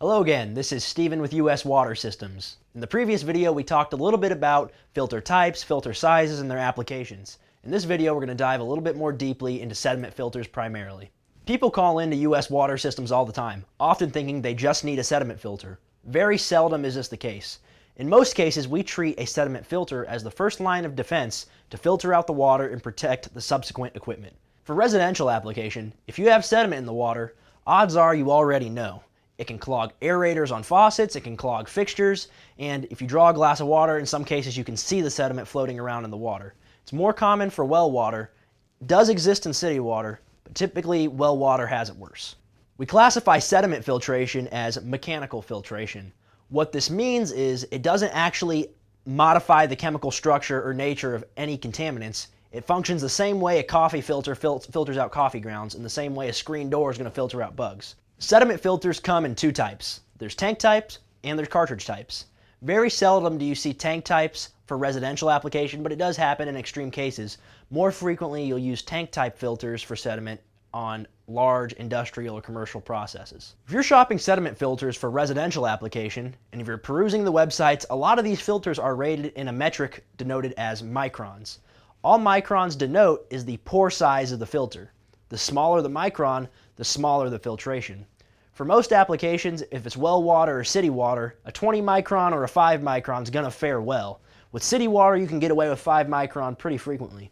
Hello again, this is Steven with US Water Systems. In the previous video we talked a little bit about filter types, filter sizes, and their applications. In this video we're going to dive a little bit more deeply into sediment filters primarily. People call into US Water Systems all the time, often thinking they just need a sediment filter. Very seldom is this the case. In most cases we treat a sediment filter as the first line of defense to filter out the water and protect the subsequent equipment. For residential application, if you have sediment in the water, odds are you already know. It can clog aerators on faucets, it can clog fixtures, and if you draw a glass of water, in some cases you can see the sediment floating around in the water. It's more common for well water. It does exist in city water, but typically well water has it worse. We classify sediment filtration as mechanical filtration. What this means is it doesn't actually modify the chemical structure or nature of any contaminants. It functions the same way a coffee filter filters out coffee grounds, and the same way a screen door is going to filter out bugs. Sediment filters come in two types. There's tank types and there's cartridge types. Very seldom do you see tank types for residential application, but it does happen in extreme cases. More frequently you'll use tank type filters for sediment on large industrial or commercial processes. If you're shopping sediment filters for residential application, and if you're perusing the websites, a lot of these filters are rated in a metric denoted as microns. All microns denote is the pore size of the filter. The smaller the micron, the smaller the filtration. For most applications, if it's well water or city water, a 20 micron or a 5 micron is going to fare well. With city water, you can get away with 5 micron pretty frequently.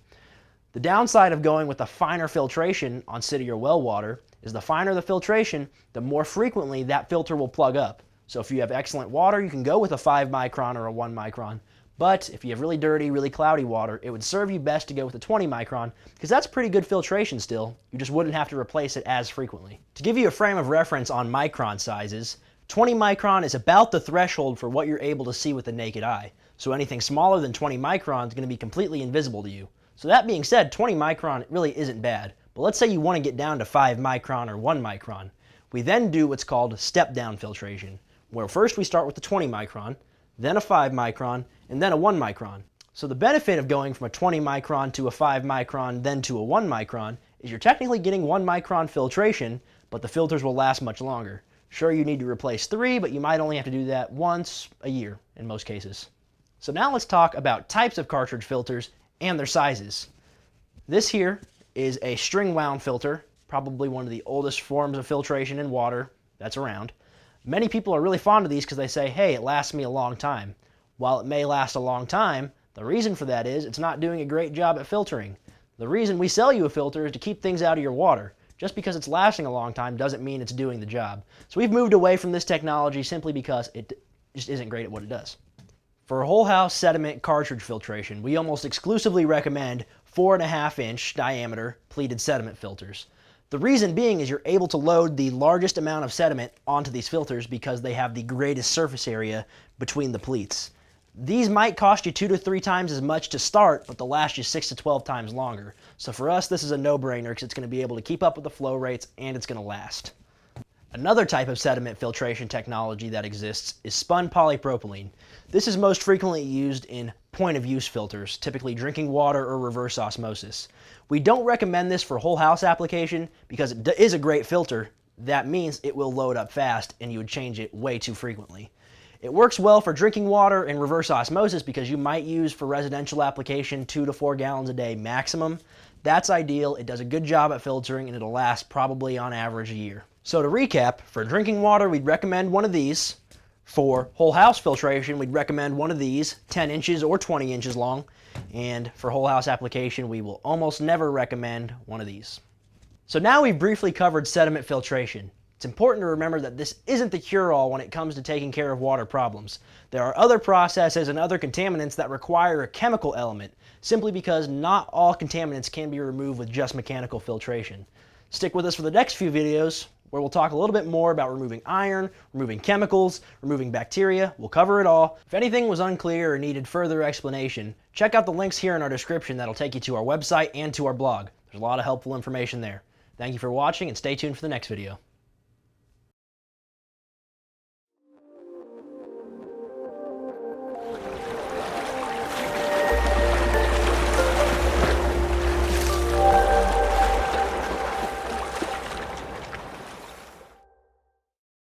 The downside of going with a finer filtration on city or well water is the finer the filtration, the more frequently that filter will plug up. So if you have excellent water, you can go with a 5 micron or a 1 micron. But if you have really dirty, really cloudy water, it would serve you best to go with a 20 micron because that's pretty good filtration still. You just wouldn't have to replace it as frequently. To give you a frame of reference on micron sizes, 20 micron is about the threshold for what you're able to see with the naked eye. So anything smaller than 20 micron is going to be completely invisible to you. So that being said, 20 micron really isn't bad. But let's say you want to get down to 5 micron or 1 micron. We then do what's called step-down filtration, where first we start with the 20 micron, then a 5 micron, and then a 1 micron. So the benefit of going from a 20 micron to a 5 micron, then to a 1 micron, is you're technically getting 1 micron filtration, but the filters will last much longer. Sure, you need to replace 3, but you might only have to do that once a year in most cases. So now let's talk about types of cartridge filters and their sizes. This here is a string wound filter, probably one of the oldest forms of filtration in water that's around. Many people are really fond of these because they say, hey, it lasts me a long time. While it may last a long time, the reason for that is it's not doing a great job at filtering. The reason we sell you a filter is to keep things out of your water. Just because it's lasting a long time doesn't mean it's doing the job. So we've moved away from this technology simply because it just isn't great at what it does. For whole house sediment cartridge filtration, we almost exclusively recommend 4.5-inch diameter pleated sediment filters. The reason being is you're able to load the largest amount of sediment onto these filters because they have the greatest surface area between the pleats. These might cost you 2 to 3 times as much to start, but they'll last you 6 to 12 times longer. So for us, this is a no-brainer because it's going to be able to keep up with the flow rates and it's going to last. Another type of sediment filtration technology that exists is spun polypropylene. This is most frequently used in point-of-use filters, typically drinking water or reverse osmosis. We don't recommend this for whole house application because it is a great filter. That means it will load up fast and you would change it way too frequently. It works well for drinking water and reverse osmosis because you might use for residential application 2 to 4 gallons a day maximum. That's ideal. It does a good job at filtering and it'll last probably on average a year. So to recap, for drinking water we'd recommend one of these. For whole house filtration we'd recommend one of these, 10 inches or 20 inches long. And for whole house application we will almost never recommend one of these. So now we've briefly covered sediment filtration. It's important to remember that this isn't the cure-all when it comes to taking care of water problems. There are other processes and other contaminants that require a chemical element, simply because not all contaminants can be removed with just mechanical filtration. Stick with us for the next few videos where we'll talk a little bit more about removing iron, removing chemicals, removing bacteria. We'll cover it all. If anything was unclear or needed further explanation, check out the links here in our description that'll take you to our website and to our blog. There's a lot of helpful information there. Thank you for watching and stay tuned for the next video.